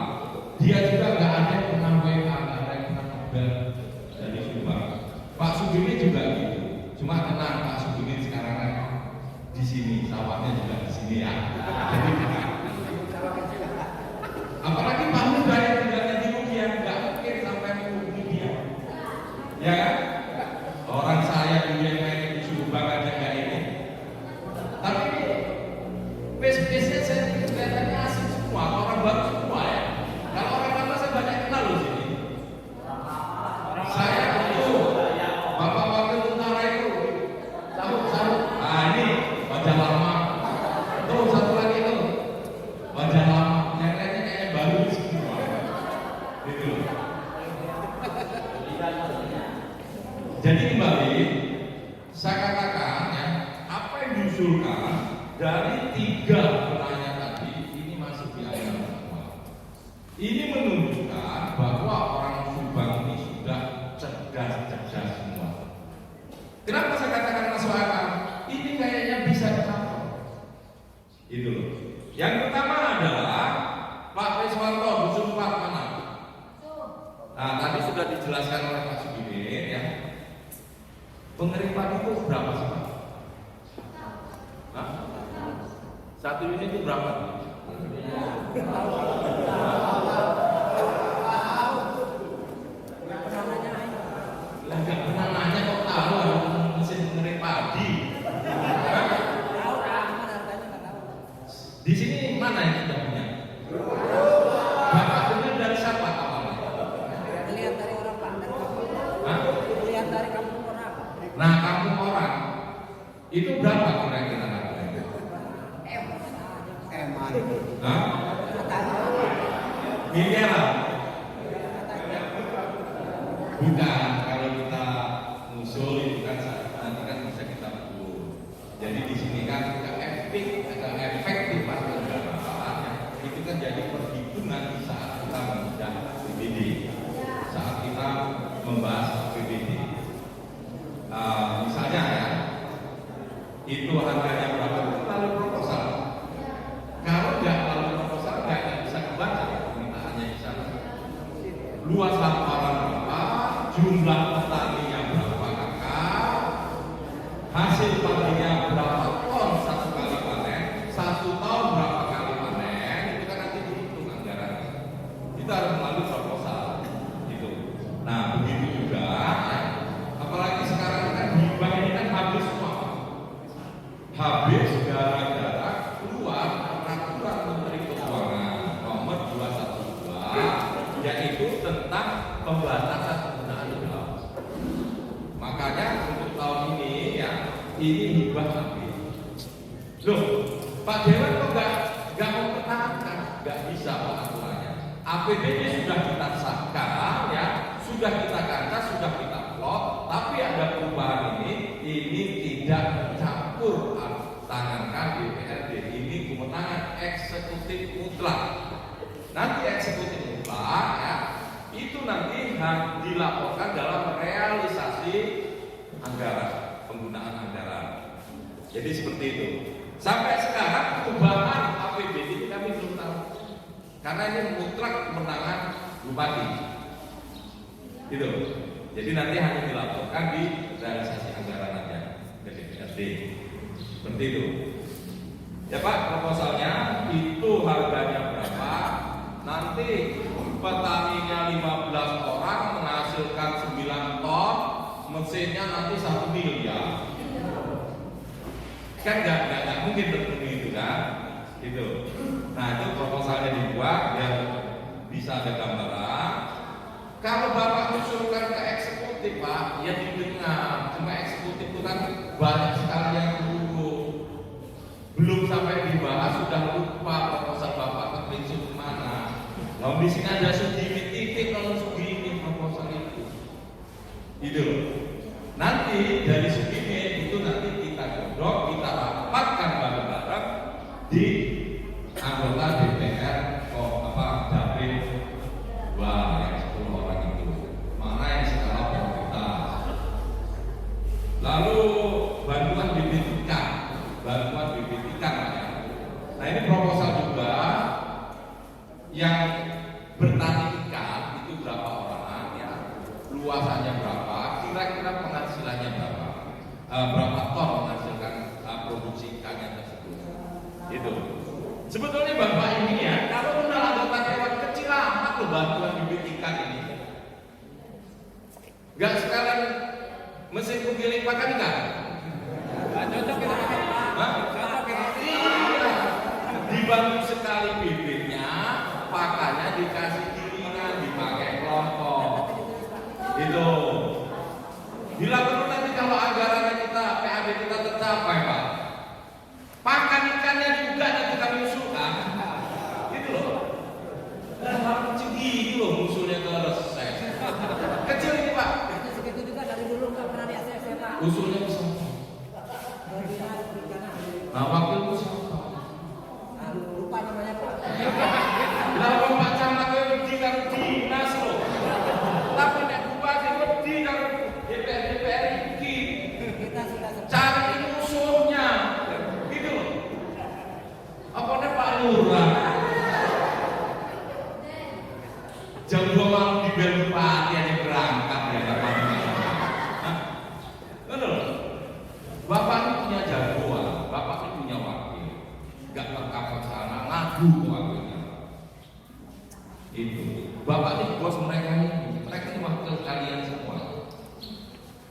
B: dia juga nggak ada yang pernah WA, nggak ada yang pernah kabar dari Subang. Pak Sugini juga gitu. Cuma tenang, Pak Sugini sekarang kan di sini, sawahnya juga di sini ya. Jadi apalagi Pak Muda yang tinggalnya di Mugia, nggak mungkin sampai menghubungi dia, ya kan? Orang saya dulu yang main di Subang aja nggak ini. Tapi face-face-nya saya kelihatannya asing semua, orang baru semua ya. Kalau orang lama saya banyak kenal loh sini. Saya itu Bapak Wakil Tentara itu, sabuk. Nah ini wajah lama. Tuh satu lagi itu wajah lama. Yang lainnya kayaknya baru semua. Gitu. Jadi kembali, saya katakan ya, apa yang diusulkan dari 3 penanya tadi ini masuk di ayat semua. Ini menunjukkan bahwa orang Subang ini sudah cerdas semua. Kenapa saya katakan masuk akal? Ini kayaknya bisa dicapai. Itu loh. Yang pertama adalah Pak Riswanto, Dusun 4 mana? Satu unit itu berapa? Nggak pernah nanya kok tahu mesin pengerik padi. Di sini mana yang sudah punya? Bapak dengar dari siapa awalnya?
L: Lihat dari orang Pak, dari kampung.
B: Hah?
L: Lihat dari kampung orang.
B: Nah, kampung orang itu berapa kira-kira harganya? Hah? Miliaran? Bukan, kalau kita ngusul itu kan nanti kan bisa kita ukur. Jadi di sini kan ada efektif anggaran itu kan jadi perhitungan di saat kita mengudah APBD, saat kita membahas APBD. Misalnya ya, itu harganya berapa lalu proposal. Kalau nggak lalu proposal nggak bisa kebaca permintaannya di sana. Luas lapangan berapa, jumlah petaninya berapa kakak, hasil panennya berapa ton satu kali panen, 1 tahun berapa kali panen, itu kan nanti dihitung anggaran. Kita harus melalui proposal gitu. Nah begitu juga ya. Apalagi sekarang kan hibah ini kan habis semua, habis gara-gara keluar peraturan Menteri Keuangan nomor 212 yaitu tentang pembatasan penggunaan hibah. Makanya untuk tahun ini ya ini hibah habis. Loh, Pak Dewan kok nggak mempertahankan? Nggak bisa Pak aturannya. APBD sudah kita sahkan ya, sudah kita kaca, sudah kita plot, tapi ada perubahan ini tidak mencampur tangan DPRD, ini kewenangan eksekutif mutlak. Nanti eksekutif mutlak ya, itu nanti dilaporkan dalam realisasi anggaran, penggunaan anggaran. Jadi seperti itu. Sampai sekarang perubahan APBD ini kami belum tahu, karena ini mutlak kewenangan bupati. Gitu. Jadi nanti hanya dilaporkan di realisasi anggaran aja ke DPRD. Seperti itu. Ya Pak, proposalnya itu harganya berapa? Nanti petaninya 15 orang menghasilkan 9 ton, mesinnya nanti 1 miliar. Kan nggak mungkin terpenuhi itu kan? Gitu. Nah itu proposalnya dibuat biar bisa ada gambaran. Kalau Bapak usulkan ke eksekutif Pak, ya didengar. Cuma eksekutif itu kan banyak sekali yang dulu belum sampai dibahas sudah lupa proposal Bapak ke prinsip mana. Kalau di sini ada segini titik, kalau segini proposal itu. Itu. Nanti dari segini itu nanti kita godok, kita rapatkan bareng-bareng di anggota DPR Dapil 2 yang 10 orang itu. Mana yang skala prioritas. Lalu bantuan bibit ikan ya. Nah ini proposal juga yang bertani ikan itu berapa orang ya, luasannya berapa, kira-kira penghasilannya berapa, berapa ton menghasilkan produksi ikannya tersebut. Itu. Sebetulnya Bapak ini ya, kalau kenal anggota dewan kecil amat loh bantuan bibit ikan ini. Gak sekalian mesin penggiling pakan ikan. Cocok kita pakai Pak. Iya. Dibantu sekali bibitnya, pakannya dikasih gilingan, dipakai kelompok. Itu. Bila perlu nanti kalau anggarannya kita, PAD kita tercapai Pak, pakan ikannya juga nanti kami usulkan. Gitu loh. Dan hal kecil gini loh usulnya ke reses. Kecil ini Pak.
L: Segitu juga dari dulu nggak pernah di ACC Pak.
B: Usulnya besar. Nah wakilku siapa?
L: Lupa namanya Pak.
B: Lalu Pak Camat itu wedi karo dinas loh. Tapi nek bupati wedi karo DPR iki. Cari musuhnya. Gitu loh. Apa nek Pak Lurah? Jam 2 malam di bel bupati aja berangkat ya Bapak. Betul. Bapak ini punya jagoan, Bapak ini punya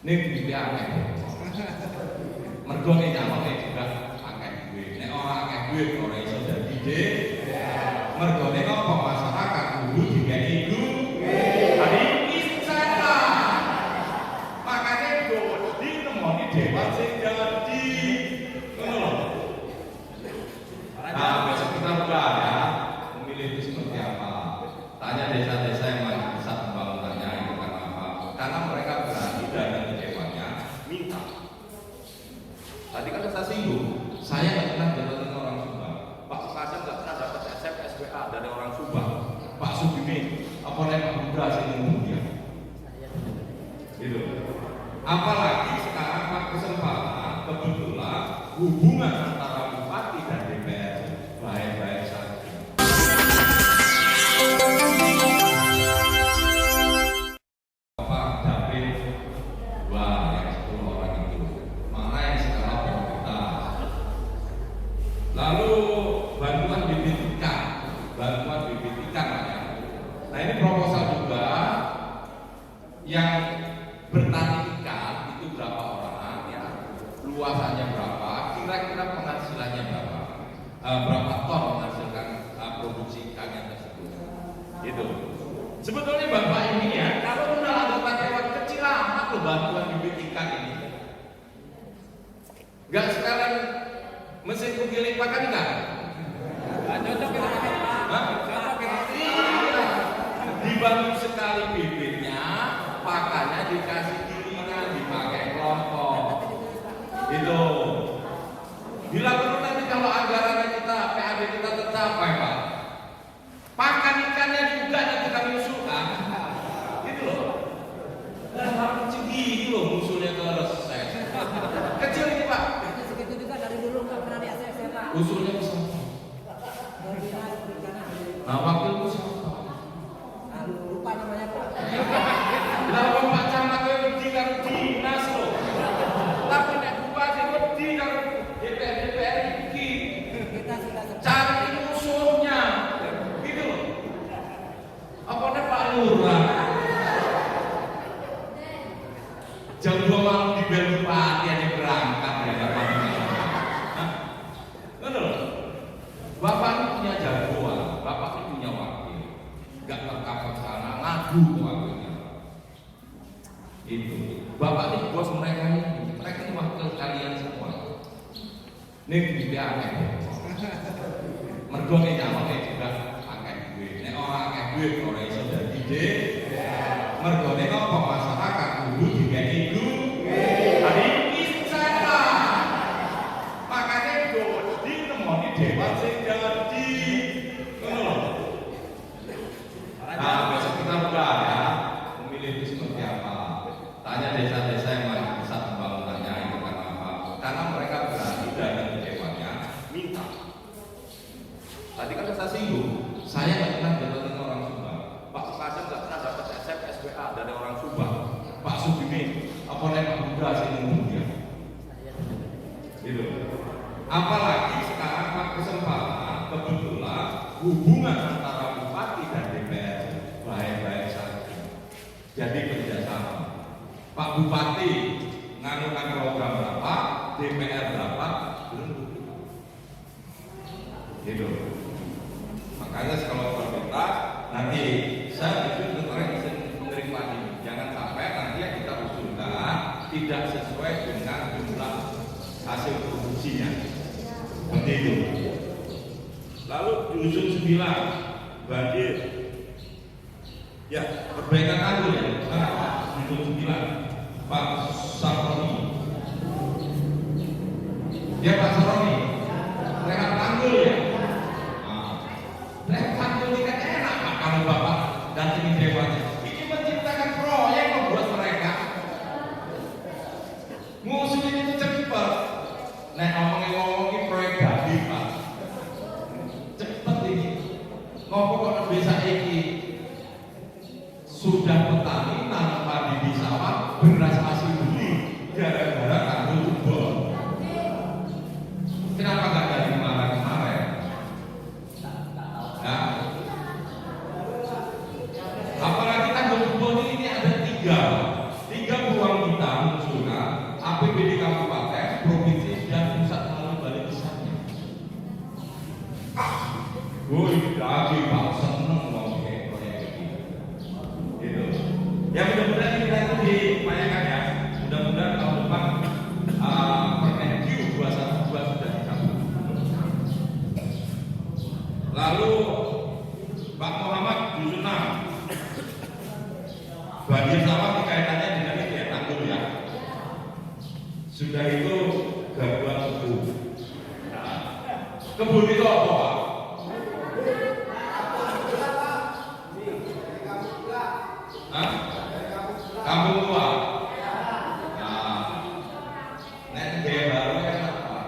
B: Nih duit akeh. Mergo nek nyalone juga akeh duit. Nek ora akeh duit ora iso dadi mergo nek apa masyarakat kudu digawe duit. Tadi iki setan. Makane dodi nemoni dewan sing dadi. Ngono lho. Nah, besok kita buka ya. Memilih itu seperti apa? Tanya desa-desa yang paling besar pembangunannya itu karena apa? Karena mereka berani dan dewannya minta. Tadi kan saya singgung, saya nggak pernah jabatan orang Subang. Pak Sukasem nggak pernah dapat SMS WA dari orang Subang. Pak Sugimi, apa yang Pak Budha sini dia? Gitu. Apalagi sekarang Pak kesempatan kebetulan hubungan antara bupati dan DPR baik-baik saja. Bapak Dapil wah yang 10 orang itu mana yang skala prioritas. Lalu bantuan bibit ikan ya. Nah ini proposal juga yang bertani ikan itu berapa orang ya, luasannya berapa, kira-kira penghasilannya berapa, berapa ton menghasilkan produksi ikannya tersebut. Itu. Sebetulnya Bapak ini ya, kalau udah anggota dewan kecil amat loh bantuan bibit ikan ini. Gak sekalian mesin penggiling pakan ikan. Cocok ya. Iya. Dibantu sekali bibitnya, pakannya dikasih gilingan, dipakai kelompok. Itu. Bila perlu nanti kalau anggarannya kita, PAD kita tercapai Pak, pakan ikannya juga nanti kami usulkan. Gitu loh. Hal kecil gini loh musuhnya selesai. Kecil ini Pak.
L: Itu segitu juga dari dulu nggak pernah di ACC Pak.
B: Usulnya bisa. Nah wakilku siapa?
L: Lupa namanya Pak.
B: Lalu Pak Camat wedi karo dinas loh. Tapi nek bupati wedi karo DPR iki.
L: Kita sudah
B: Cari musuhnya. Gitu loh. Apa nek Pak Lurah? Jam 2 malam di bel bupati aja berangkat ya Bapak. Ngono loh. Bapak ini punya jagoan, Bapak ini punya wakil. Gak terkapar sana ngadu wakilnya. Itu. Bapak ini bos mereka ini wakil kalian semua. Nih duit akeh. Mergo nek nyalone juga akeh duit. Nek ora akeh duit ora iso dadi mergo nek apa masyarakat kudu digawe duit. Tadi iki setan. Makane dodi nemoni dewan sing dadi. Ngono lho. Nah, besok kita buka ya. Memilih itu seperti apa? Tanya desa-desa yang paling besar pembangunannya itu karena apa? Karena mereka berani dan dewannya minta. Tadi kan saya singgung, saya nggak pernah jabatan orang Subang. Pak Sukasem nggak pernah dapat SMS WA dari orang Subang. Pak Sugimi, apa yang Pak Budha sini dia? Gitu. Apalagi sekarang Pak kesempatan kebetulan hubungan antara bupati dan DPR baik-baik saja. Jadi kerjasama. Pak Bupati nganukan program berapa, DPR berapa, belum. Gitu. Makanya kalau prioritas nanti saya itu menerima ini. Jangan sampai nanti yang kita usulkan tidak sesuai dengan jumlah hasil produksinya. Seperti itu. Lalu dusun 9 banjir. Ya, perbaikan tanggul ya. Dusun 9 Pak Saroni. Ya Pak Saroni. Mereka tanggul ya. Mereka tanggul ini kan enak Pak kalau Bapak datangin dewannya. Ini menciptakan proyek membuat mereka. Ngusulin itu cepat. Nah ngomongin proyek jadi Pak. Cepat ini. Ngomong kok desa ini sudah petani tanam padi di sawah beras hasil beli gara-gara tanggul jebol. Kenapa nggak dari kemarin-kemarin? Woi, lagi Pak seneng mau bikin proyek begini. Gitu. Ya mudah-mudahan kita itu diupayakan ya. Mudah-mudahan tahun depan Permenq 212 sudah dicabut. Lalu Pak Muhammad Dusuna, banjir sawah kaitannya dengan itu ya, tanggul ya. Sudah itu gangguan kebun. Nah, kebun itu apa Pak? Kampung tua. Nah, nek gaya baru kan apa?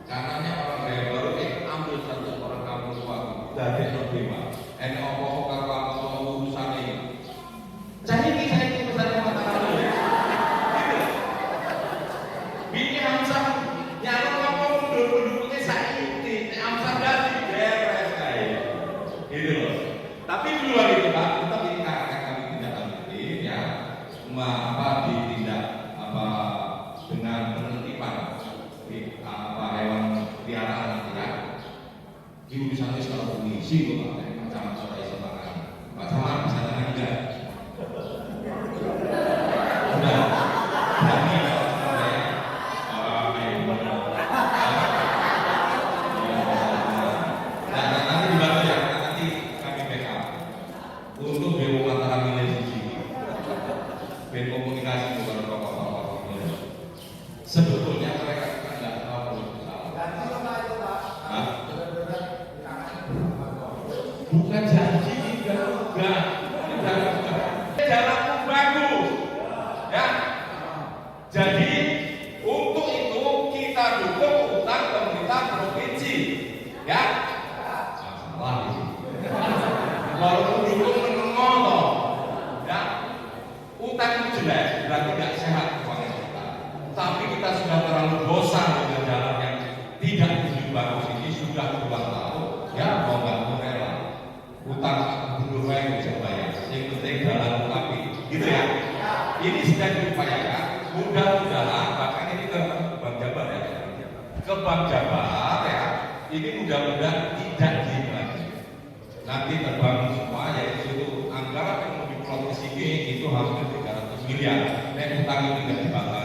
B: Karenanya orang gaya baru ambil satu orang kampung tua dari Nordema. Ini apa-apa karo kampung tua urusan ini. Saya ini urusannya mata lalu. Bini Hamzah nyalon ngomong mundur-mundurnya saya ini. Hamzah dari beres kayak gitu loh. Tapi di luar itu Pak, kita ini kami tidak lanjuti ya, ditindak dengan penertiban hewan peliharaan nanti ya. Di urusan itu kalau polisi kok macam suara semangat, macam bisa tenang juga. Sudah, berani nanti dibantu ya, nanti kami backup untuk demo antara milih sisi ben komunikasi dengan tokoh-tokoh ini. Sebetulnya mereka juga tidak tahu salah. Bukan janji enggak. Jalanku bagus, ya. Jadi untuk itu kita dukung utang pemerintah provinsi, ya. Salah ini. Walaupun dukung menengok, ya. Utang itu jelek, berarti tidak sehat keuangan kita. Tapi kita sudah terlalu bosan dengan jalan yang tidak begitu bagus ini sudah 2 tahun, ya mau nggak mau rela. Utang gubernur yang bisa bayar, yang penting jalan tapi, gitu ya. Ini sedang diupayakan. Mudah-mudahan bahkan ini ke Bank Jabar ya, ke Bank Jabar ya. Ini mudah-mudahan tidak diem lagi. Nanti terbang semua ya itu anggaran yang mau diplot ini itu hampir 300 miliar. Nek utang itu tidak dibakar.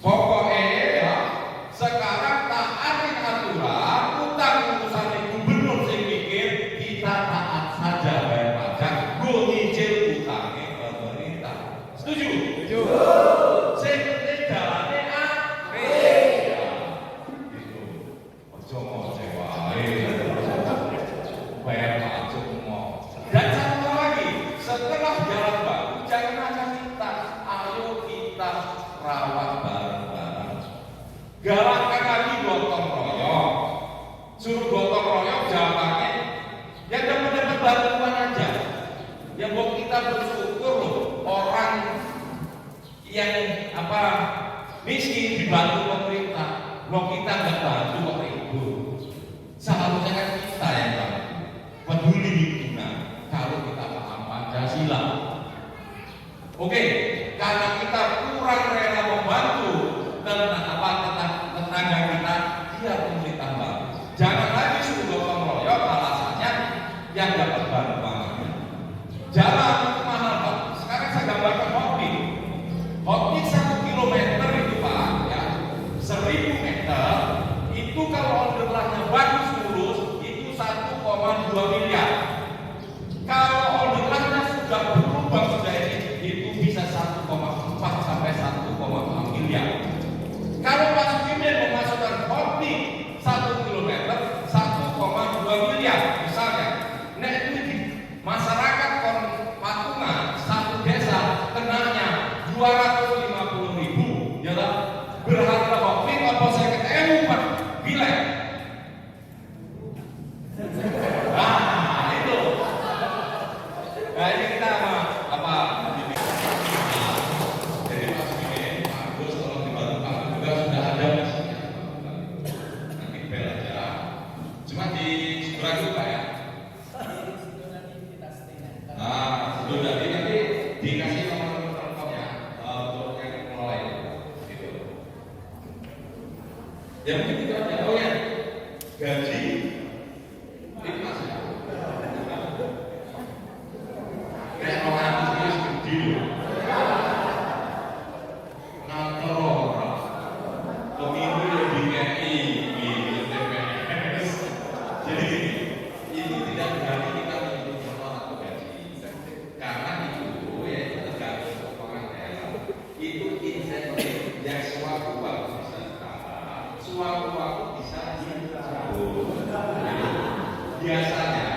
B: Pokoknya ya sekarang taatin aturan utang urusan gubernur sing mikir kita taat saja bayar pajak, go nyicil utangnya pemerintah. Setuju? Setuju. Sing penting jalannya apik. Itu. Ojo ngocewa. Bayar pajak mau. Dan satu lagi, setelah jalan baru, jangan hanya kita, ayo kita rawat bareng-bareng. Galakkan lagi gotong royong, suruh gotong royong jawabannya, yang dapat bantuan aja. Yang buat kita bersyukur loh, orang yang miskin dibantu pemerintah, loh kita nggak bantu kok itu. Seharusnya kan kita yang bantu. Peduli lingkungan kalau kita paham Pancasila. Oke, karena kita kurang rela membantu tenaga kita, dia pemerintah bantu. Jangan lagi suruh gotong royong alasannya yang dapat bantuan. Jalan itu mahal Pak. Sekarang saya gambarkan hotpit. Hotpit 1 kilometer itu Pak ya, 1000 meter itu kalau ordernya bagus lurus itu 1,2 miliar. Kalau ordernya sudah berubah sudah itu bisa 1,4 sampai 1,6 miliar. Kalau Pak Sudirman memasukkan hotpit 1 kilometer 1,2 miliar misalnya. Nah itu di masyarakat Patungan satu desa kenanya 250.000 ya lah. Berharga hotpit apa saya ketemu Pak bilek. Nah itu. Nah ini kita jadi Pak Sudirman, Pak Agus tolong dibantu Pak juga sudah ada nanti bel aja. Cuma di seberang juga ya. Nah, sudah nanti dikasih nomor teleponnya untuk yang mulai gitu. Ya mungkin itu aja. Oh ya, gaji pemilu lebih ngei di TPS. Jadi itu tidak berarti kita menyebut motor atau gaji, karena itu ya tergantung keuangan daerah. Itu insentif yang sewaktu-waktu bisa ditambah, sewaktu-waktu bisa dicabut. Biasanya